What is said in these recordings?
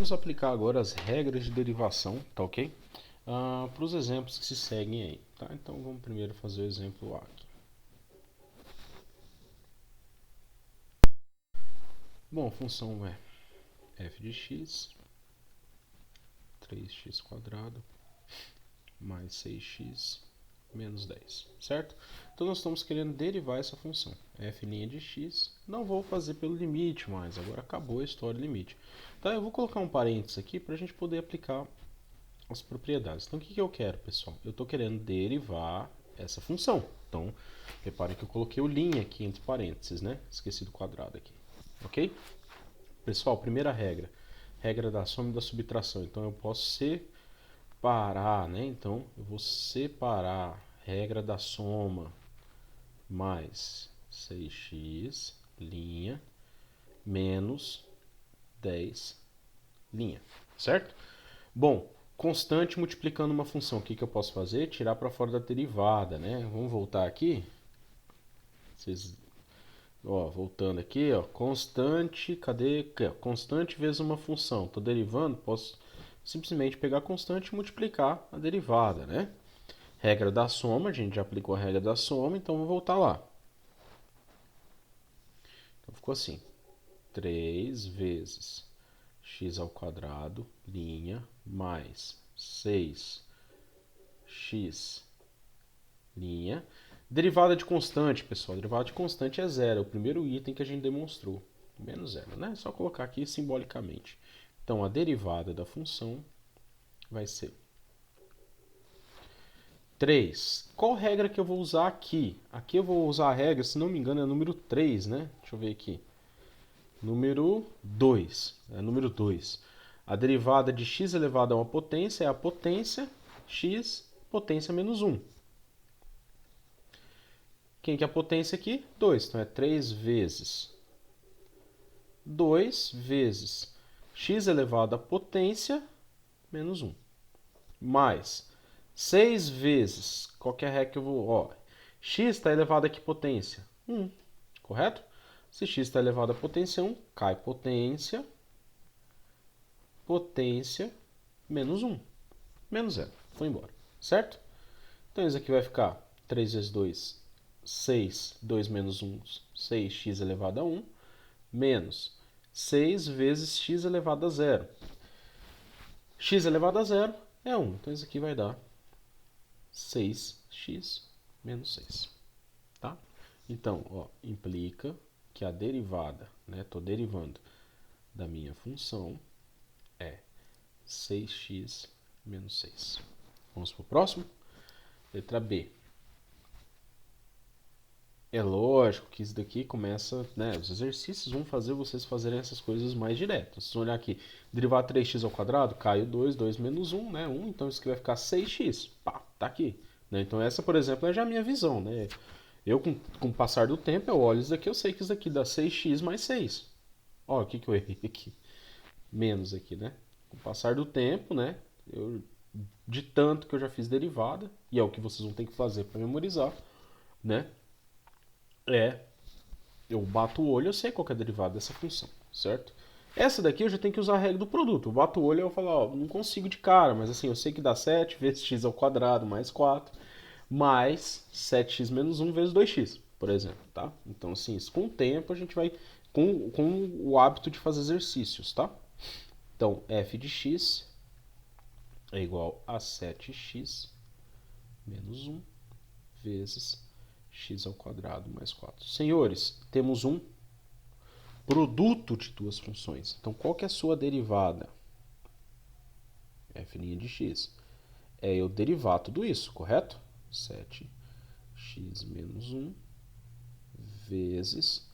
vamos aplicar agora as regras de derivação, tá ok? Para os exemplos que se seguem aí, tá? Então vamos primeiro fazer o exemplo A aqui. Bom, a função é f de x, 3x² mais 6x menos 10, certo? Então nós estamos querendo derivar essa função, f' de x. Não vou fazer pelo limite mais, agora acabou a história do limite. Tá? Eu vou colocar um parênteses aqui para a gente poder aplicar as propriedades. Então o que eu quero, pessoal? Eu estou querendo derivar essa função. Então, reparem que eu coloquei o linha aqui entre parênteses, né? Esqueci do quadrado aqui. Ok? Pessoal, primeira regra. Regra da soma e da subtração. Então eu posso separar, né? Então eu vou separar regra da soma mais 6x, linha, menos 10, linha. Certo? Bom, constante multiplicando uma função, o que eu posso fazer? Tirar para fora da derivada, né? Vamos voltar aqui. Voltando aqui, constante, cadê? Constante vezes uma função. Estou derivando, posso simplesmente pegar a constante e multiplicar a derivada, né? Regra da soma, a gente já aplicou a regra da soma, então vou voltar lá. Então ficou assim, 3 vezes x², linha, mais 6x, linha. Derivada de constante, pessoal. Derivada de constante é zero. É o primeiro item que a gente demonstrou. Menos zero, né? É só colocar aqui simbolicamente. Então, a derivada da função vai ser 3. Qual regra que eu vou usar aqui? Aqui eu vou usar a regra, se não me engano, é número 3, né? Deixa eu ver aqui. Número 2. É número 2. A derivada de x elevado a uma potência é a potência x potência menos 1. Quem que é a potência aqui? 2. Então é 3 vezes 2 vezes x elevado à potência menos 1. Mais 6 vezes, qualquer regra que eu vou... x está elevado a que potência? 1, correto? Se x está elevado à potência 1, cai potência, potência, menos 1. Menos 0. Foi embora, certo? Então isso aqui vai ficar 3 vezes 2, 6, 2 menos 1, 6x elevado a 1, menos 6 vezes x elevado a 0. X elevado a 0 é 1. Então isso aqui vai dar 6x menos 6. Tá? Então, implica que a derivada, né, estou derivando da minha função, é 6x menos 6. Vamos para o próximo? Letra B. É lógico que isso daqui começa, né, os exercícios vão fazer vocês fazerem essas coisas mais diretas. Vocês vão olhar aqui, derivar 3x², cai o 2, 2 menos 1, né, 1, então isso aqui vai ficar 6x. Pá, tá aqui. Né? Então essa, por exemplo, é já a minha visão, né? Eu, com o passar do tempo, eu olho isso daqui, eu sei que isso daqui dá 6x mais 6. Ó, o que eu errei aqui? Menos aqui, né? Com o passar do tempo, né, de tanto que eu já fiz derivada, e é o que vocês vão ter que fazer para memorizar, né? Eu bato o olho, eu sei qual é a derivada dessa função, certo? Essa daqui eu já tenho que usar a regra do produto. Eu bato o olho e eu falo, não consigo de cara, mas assim, eu sei que dá 7 vezes x² mais 4, mais 7x menos 1 vezes 2x, por exemplo, tá? Então, assim, isso, com o tempo a gente vai com o hábito de fazer exercícios, tá? Então, f de x é igual a 7x menos 1 vezes x² mais 4. Senhores, temos um produto de duas funções. Então, qual que é a sua derivada? F' de x. É eu derivar tudo isso, correto? 7x menos 1 vezes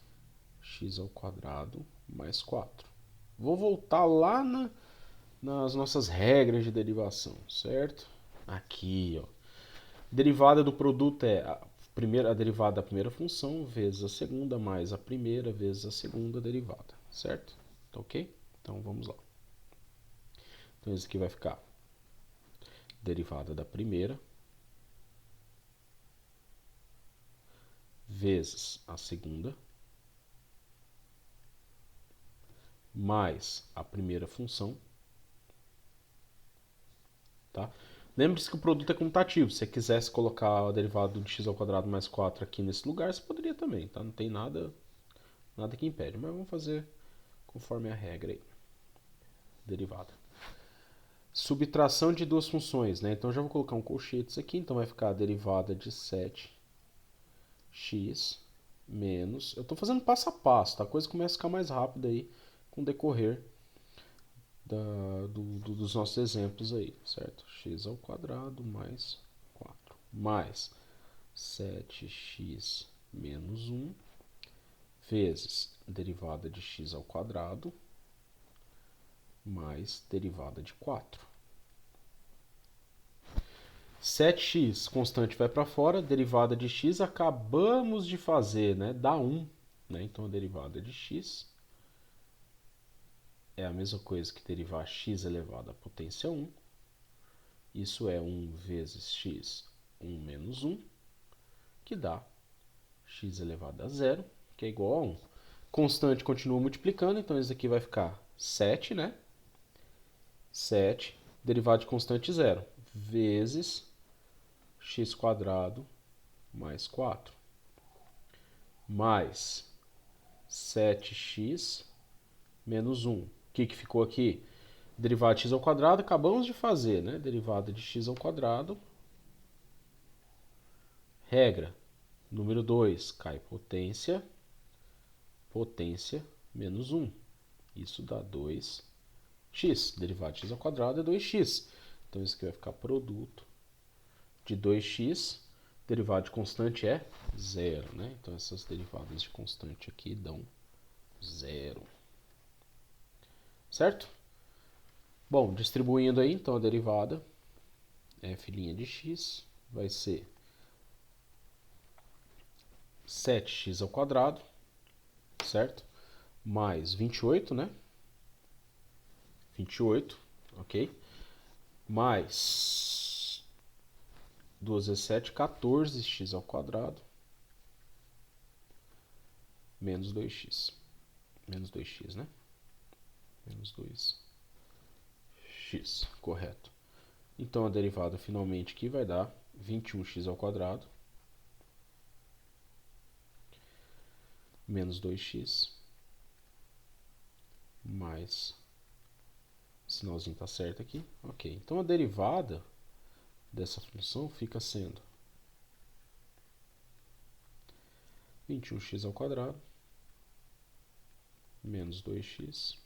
x² mais 4. Vou voltar lá nas nossas regras de derivação, certo? Aqui, ó. Derivada do produto é a derivada da primeira função vezes a segunda mais a primeira vezes a segunda derivada, certo? Tá ok? Então vamos lá. Então isso aqui vai ficar derivada da primeira vezes a segunda mais a primeira função tá? Lembre-se que o produto é comutativo. Se você quisesse colocar a derivada de x ao quadrado mais 4 aqui nesse lugar, você poderia também, tá? Não tem nada que impede, mas vamos fazer conforme a regra aí. Derivada. Subtração de duas funções, né? Então já vou colocar um colchetes aqui, então vai ficar a derivada de 7x menos... Eu estou fazendo passo a passo, tá? A coisa começa a ficar mais rápida aí com o decorrer dos nossos exemplos aí, certo? X ao quadrado mais 4 mais 7x menos 1 vezes derivada de x ao quadrado mais derivada de 4. 7x, constante, vai para fora, derivada de x acabamos de fazer, né? Dá 1, né? Então a derivada de x é a mesma coisa que derivar x elevado à potência 1. Isso é 1 vezes x, 1 menos 1, que dá x elevado a 0, que é igual a 1. Constante continua multiplicando, então isso aqui vai ficar 7, né? 7, derivada de constante 0, vezes x quadrado mais 4, mais 7x menos 1. O que ficou aqui? Derivada de x ao quadrado, acabamos de fazer, né? Derivada de x ao quadrado. Regra. Número 2, cai potência menos 1. Isso dá 2x. Derivada de x ao quadrado é 2x. Então isso aqui vai ficar produto de 2x. Derivada de constante é 0, né? Então essas derivadas de constante aqui dão 0. Certo? Bom, distribuindo aí, então a derivada f' de x vai ser 7x ao quadrado, certo? Mais 28, né? 28, ok? Mais 2 vezes 7, 14x ao quadrado, menos 2x. Menos 2x, né? Menos 2x, correto. Então a derivada finalmente aqui vai dar 21x ao quadrado, menos 2x, mais... O sinalzinho está certo aqui. Ok, então a derivada dessa função fica sendo 21x ao quadrado menos 2x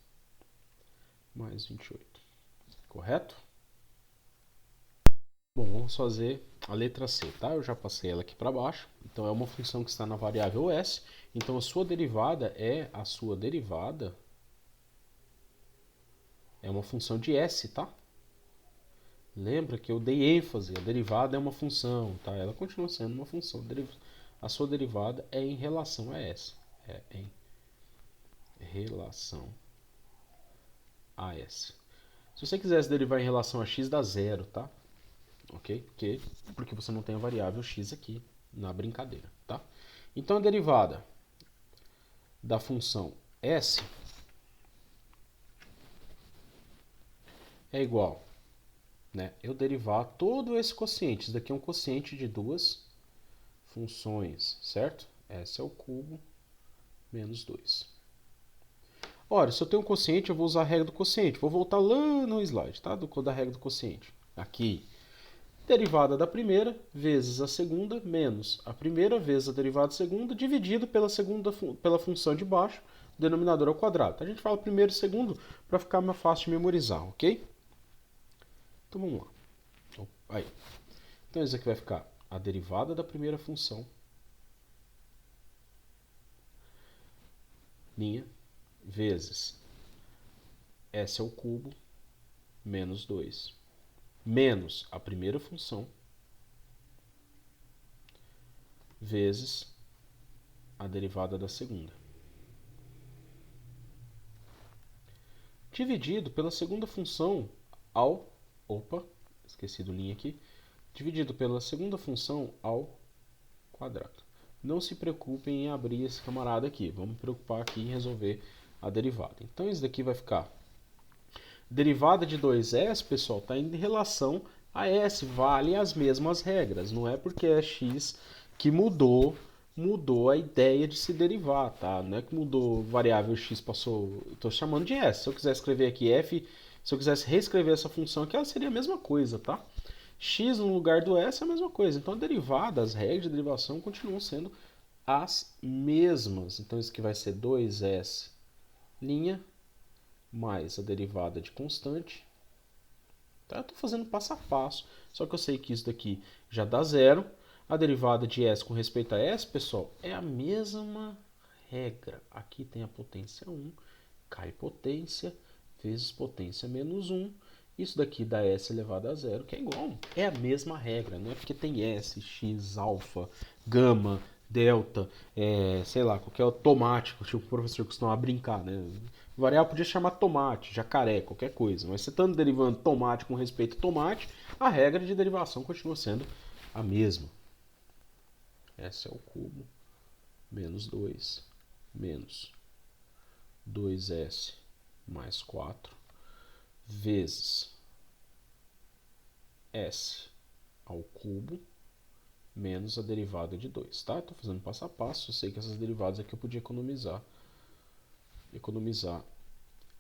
mais 28. Correto? Bom, vamos fazer a letra C, tá? Eu já passei ela aqui para baixo. Então é uma função que está na variável s. Então a sua derivada é uma função de s, tá? Lembra que eu dei ênfase, a derivada é uma função, tá? Ela continua sendo uma função. A sua derivada é em relação a s. É em relação a s. Se você quisesse derivar em relação a x, dá zero, tá? Ok? Porque você não tem a variável x aqui na brincadeira, tá? Então a derivada da função s é igual, né? Eu derivar todo esse quociente. Isso daqui é um quociente de duas funções, certo? S ao cubo menos 2. Ora, se eu tenho um quociente, eu vou usar a regra do quociente. Vou voltar lá no slide, tá? Da regra do quociente. Aqui, derivada da primeira vezes a segunda menos a primeira vezes a derivada da segunda dividido pela função de baixo, denominador ao quadrado. A gente fala primeiro e segundo para ficar mais fácil de memorizar, ok? Então vamos lá. Aí. Então isso aqui vai ficar a derivada da primeira função, linha, vezes s ao cubo menos 2, menos a primeira função, vezes a derivada da segunda, dividido pela segunda função ao... Opa, esqueci do linha aqui. Dividido pela segunda função ao quadrado. Não se preocupem em abrir esse camarada aqui. Vamos preocupar aqui em resolver a derivada. Então isso daqui vai ficar... Derivada de 2s, pessoal, está em relação A S vale as mesmas regras, não é porque é x que mudou a ideia de se derivar, tá? Não é que mudou variável x, passou, estou chamando de S. Se eu quiser escrever aqui f, se eu quisesse reescrever essa função aqui, ela seria a mesma coisa, tá? X no lugar do S é a mesma coisa. Então a derivada, as regras de derivação continuam sendo as mesmas. Então isso aqui vai ser 2S' mais a derivada de constante. Tá? Eu estou fazendo passo a passo, só que eu sei que isso daqui já dá zero. A derivada de S com respeito a S, pessoal, é a mesma regra. Aqui tem a potência 1, cai potência, vezes potência menos 1. Isso daqui dá S elevado a zero, que é igual a 1. É a mesma regra, não é porque tem S, X, alfa, gama, delta, sei lá, qualquer automático, tipo o professor costuma brincar, né? Variável podia chamar tomate, jacaré, qualquer coisa. Mas você estando derivando tomate com respeito a tomate, a regra de derivação continua sendo a mesma. S ao cubo menos 2 menos 2S mais 4 vezes S ao cubo menos a derivada de 2, tá? Estou fazendo passo a passo, eu sei que essas derivadas aqui eu podia economizar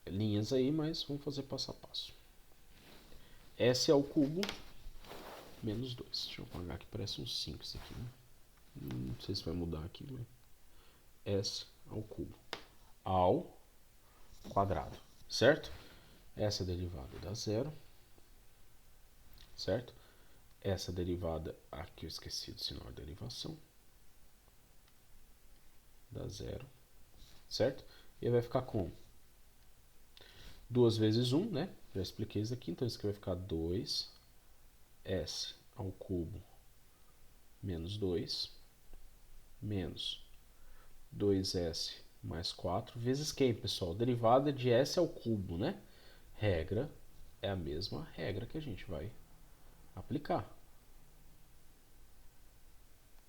linhas aí, mas vamos fazer passo a passo. S ao cubo menos 2. Deixa eu apagar aqui, parece um 5 isso aqui, né? Não sei se vai mudar aqui, mas S ao cubo ao quadrado, certo? Essa derivada dá zero, certo? Essa derivada, aqui eu esqueci do sinal de derivação, dá zero, certo? E aí vai ficar com 2 vezes 1, né? Já expliquei isso aqui, então isso aqui vai ficar 2S ao cubo menos 2 menos 2S mais 4 vezes quem, pessoal? Derivada de S ao cubo, né? Regra é a mesma regra que a gente vai aplicar.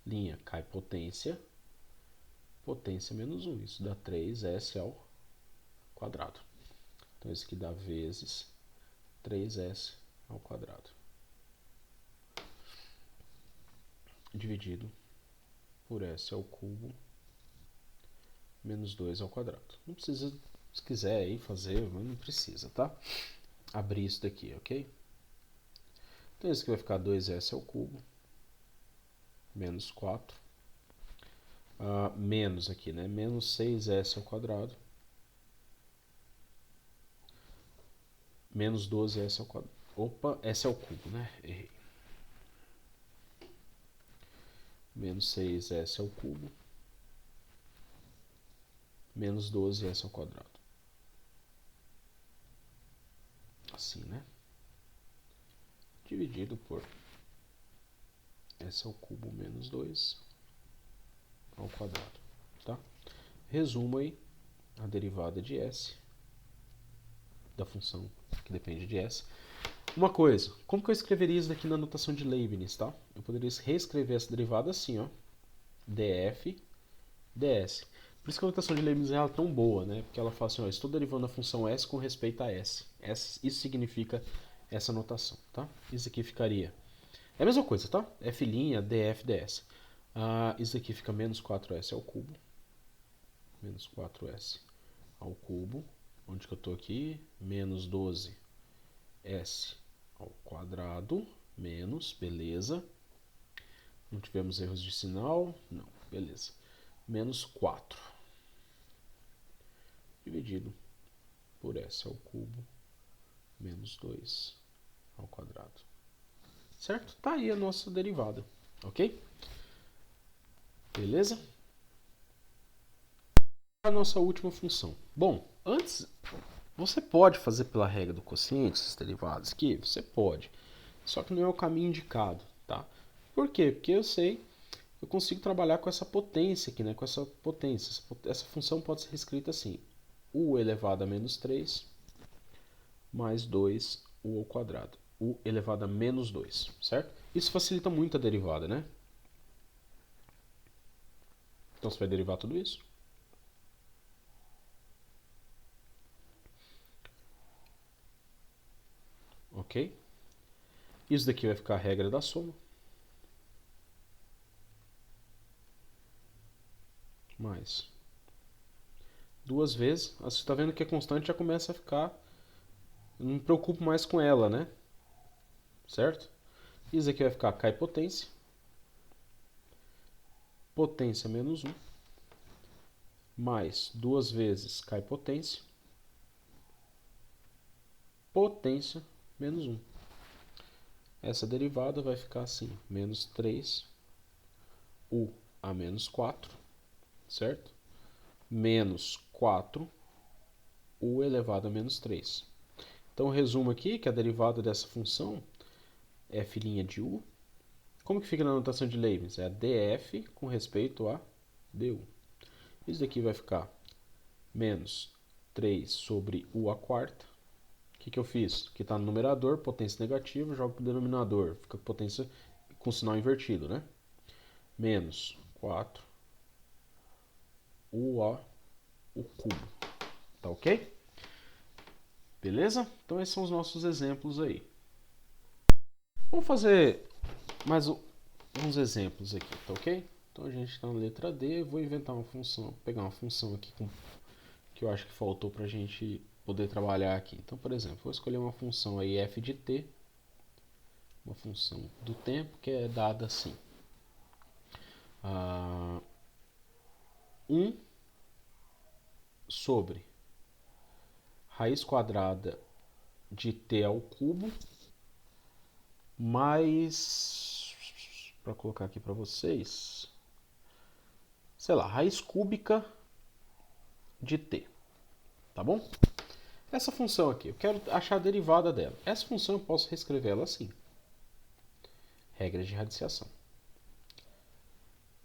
Linha cai potência, potência menos 1. Isso dá 3S ao quadrado. Então isso aqui dá vezes 3S ao quadrado. Dividido por S ao cubo menos 2 ao quadrado. Não precisa, se quiser aí fazer, mas não precisa, tá? Abrir isso daqui, ok? Então isso aqui vai ficar 2S ao cubo menos 4. Menos aqui, né? Menos 6S ao quadrado. Menos 12S ao quadrado. Opa, S ao cubo, né? Errei. Menos 6S ao cubo. Menos 12S ao quadrado. Assim, né? Dividido por S ao cubo menos 2 ao quadrado, tá? Resumo aí a derivada de S, da função que depende de S. Uma coisa, como que eu escreveria isso daqui na notação de Leibniz, tá? Eu poderia reescrever essa derivada assim, ó, df ds. Por isso que a notação de Leibniz é tão boa, né? Porque ela fala assim, ó, estou derivando a função S com respeito a S. Isso significa essa notação, tá? Isso aqui ficaria... É a mesma coisa, tá? F' df ds. Isso aqui fica menos 4S ao cubo. Menos 4S ao cubo. Onde que eu estou aqui? Menos 12S ao quadrado. Menos, beleza. Não tivemos erros de sinal? Não, beleza. Menos 4. Dividido por S ao cubo. Menos 2 ao quadrado. Certo? Tá aí a nossa derivada, ok? Beleza? A nossa última função. Bom, antes, você pode fazer pela regra do quociente, essas derivadas aqui? Você pode. Só que não é o caminho indicado, tá? Por quê? Porque eu consigo trabalhar com essa potência aqui, né? Com essa potência. Essa função pode ser reescrita assim. U elevado a menos 3 mais 2U ao quadrado. U elevado a menos 2, certo? Isso facilita muito a derivada, né? Então você vai derivar tudo isso. Ok? Isso daqui vai ficar a regra da soma. Mais 2 vezes. Você está vendo que a constante já começa a ficar... Eu não me preocupo mais com ela, né? Certo? Isso aqui vai ficar K potência. Potência menos 1. Mais 2 vezes K potência. Potência menos 1. Essa derivada vai ficar assim, menos 3 U a menos 4, certo? Menos 4 U elevado a menos 3. Então, resumo aqui que a derivada dessa função é f' de U. Como que fica na notação de Leibniz? É a df com respeito a du. Isso daqui vai ficar menos 3 sobre U a quarta. O que eu fiz? Aqui está no numerador, potência negativa, jogo para o denominador. Fica potência com sinal invertido, né? Menos 4 UA o cubo. Tá ok? Beleza? Então esses são os nossos exemplos aí. Vamos fazer mais uns exemplos aqui, tá ok? Então a gente está na letra D, vou inventar uma função, pegar uma função aqui que eu acho que faltou para a gente poder trabalhar aqui. Então, por exemplo, vou escolher uma função aí f de t, uma função do tempo que é dada assim. 1 sobre raiz quadrada de t ao cubo mais, para colocar aqui para vocês, sei lá, raiz cúbica de t, tá bom? Essa função aqui, eu quero achar a derivada dela. Essa função eu posso reescrever ela assim. Regra de radiciação.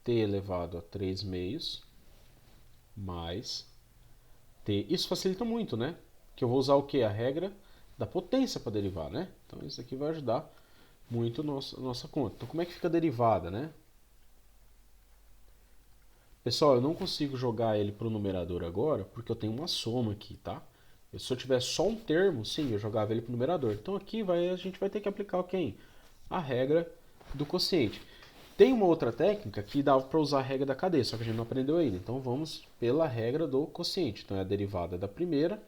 T elevado a 3 meios mais T. Isso facilita muito, né? Que eu vou usar o quê? A regra da potência para derivar, né? Então isso aqui vai ajudar muito a nossa conta. Então como é que fica a derivada, né? Pessoal, eu não consigo jogar ele para o numerador agora, porque eu tenho uma soma aqui, tá? Se eu tiver só um termo, sim, eu jogava ele para o numerador. Então aqui a gente vai ter que aplicar quem? A regra do quociente. Tem uma outra técnica que dava para usar a regra da cadeia, só que a gente não aprendeu ainda. Então vamos pela regra do quociente. Então é a derivada da primeira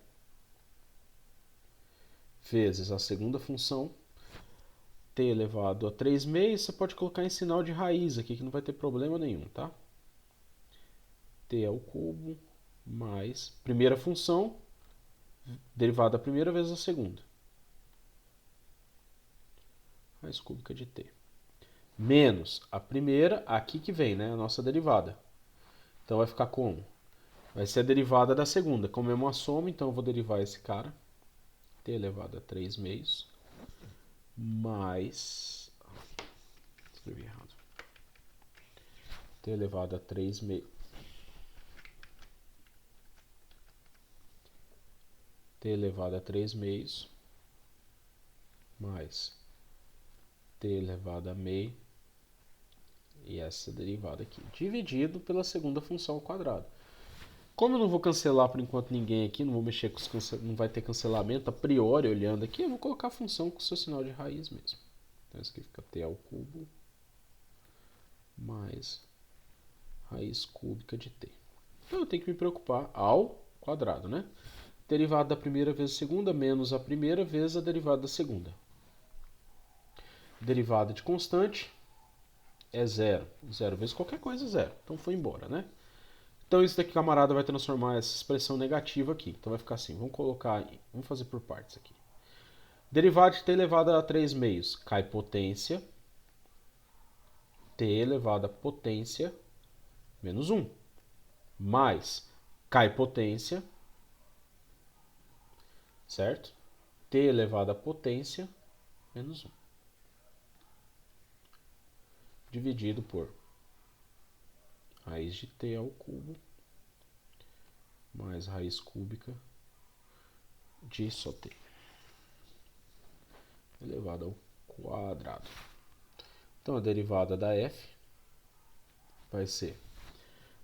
vezes a segunda função, t elevado a 3 meios. Você pode colocar em sinal de raiz aqui, que não vai ter problema nenhum, tá? T ao cubo mais primeira função, derivada da primeira vezes a segunda. Raiz cúbica de t. Menos a primeira, aqui que vem, né? A nossa derivada. Então vai ficar como? Vai ser a derivada da segunda. Como é uma soma, então eu vou derivar esse cara. T elevado a 3 meios. Mais... Escrevi errado. T elevado a 3 meios. T elevado a 3 meios. Mais T elevado a meio. E essa derivada aqui. Dividido pela segunda função ao quadrado. Como eu não vou cancelar por enquanto ninguém aqui, não vou mexer com os não vai ter cancelamento a priori olhando aqui, eu vou colocar a função com o seu sinal de raiz mesmo. Então isso aqui fica t ao cubo mais raiz cúbica de t. Então eu tenho que me preocupar ao quadrado, né? Derivada da primeira vezes a segunda menos a primeira vezes a derivada da segunda. Derivada de constante é zero. Zero vezes qualquer coisa é zero. Então foi embora, né? Então isso daqui, camarada, vai transformar essa expressão negativa aqui. Então vai ficar assim, vamos fazer por partes aqui. Derivada de t elevado a 3 meios, cai potência, t elevado a potência menos 1, mais cai potência, certo? T elevado a potência menos 1. Dividido por raiz de t ao cubo mais raiz cúbica de só t elevado ao quadrado. Então a derivada da f vai ser,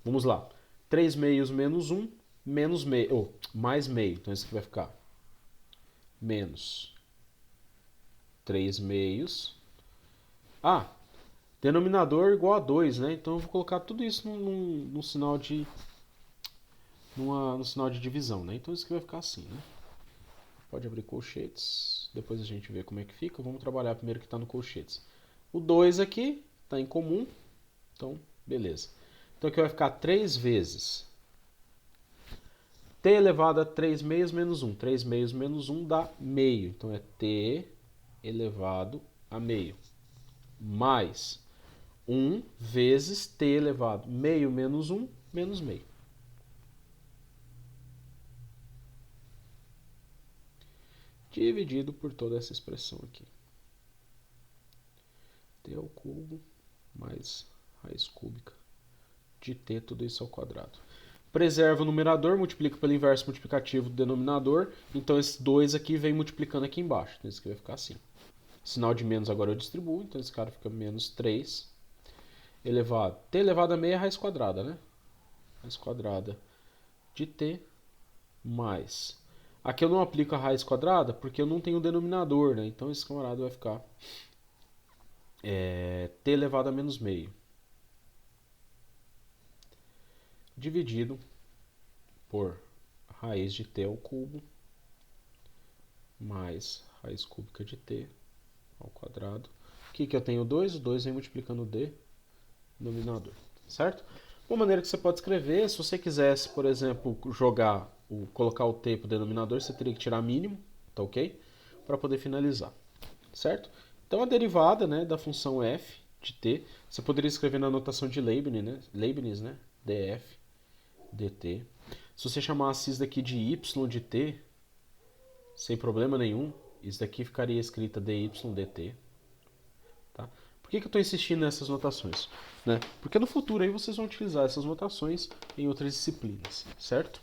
vamos lá, 3 meios menos 1, menos meio, mais meio. Então isso aqui vai ficar menos 3 meios. Ah, denominador igual a 2, né? Então eu vou colocar tudo isso num sinal de no sinal de divisão, né? Então isso aqui vai ficar assim, né? Pode abrir colchetes, depois a gente vê como é que fica. Vamos trabalhar primeiro que está no colchetes. O 2 aqui está em comum, então beleza. Então aqui vai ficar 3 vezes t elevado a 3 meios menos 1. 3 meios menos 1 dá meio, então é t elevado a meio. Mais 1 vezes t elevado meio menos 1 menos meio. Dividido por toda essa expressão aqui. T ao cubo mais raiz cúbica de t, tudo isso ao quadrado. Preserva o numerador, multiplica pelo inverso multiplicativo do denominador. Então esse 2 aqui vem multiplicando aqui embaixo. Então esse aqui vai ficar assim. Sinal de menos agora eu distribuo, então esse cara fica menos 3 elevado. T elevado a meio é raiz quadrada, né? Raiz quadrada de t mais... Aqui eu não aplico a raiz quadrada porque eu não tenho o denominador, né? Então esse camarada vai ficar t elevado a menos meio. Dividido por raiz de t ao cubo mais raiz cúbica de t ao quadrado. Aqui que eu tenho 2, o 2 vem multiplicando o denominador, certo? Uma maneira que você pode escrever, se você quisesse, por exemplo, colocar o t para o denominador, você teria que tirar mínimo, tá ok? Para poder finalizar, certo? Então a derivada, né, da função f de t, você poderia escrever na notação de Leibniz, né? df dt. Se você chamasse isso daqui de y de t, sem problema nenhum, isso daqui ficaria escrita dy dt. Tá? Por que eu estou insistindo nessas notações? Né? Porque no futuro aí vocês vão utilizar essas notações em outras disciplinas, certo?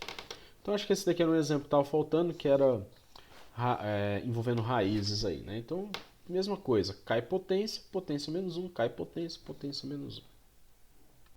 Então acho que esse daqui era um exemplo que estava faltando, que era envolvendo raízes aí, né? Então, mesma coisa, cai potência, potência menos 1, cai potência, potência menos 1.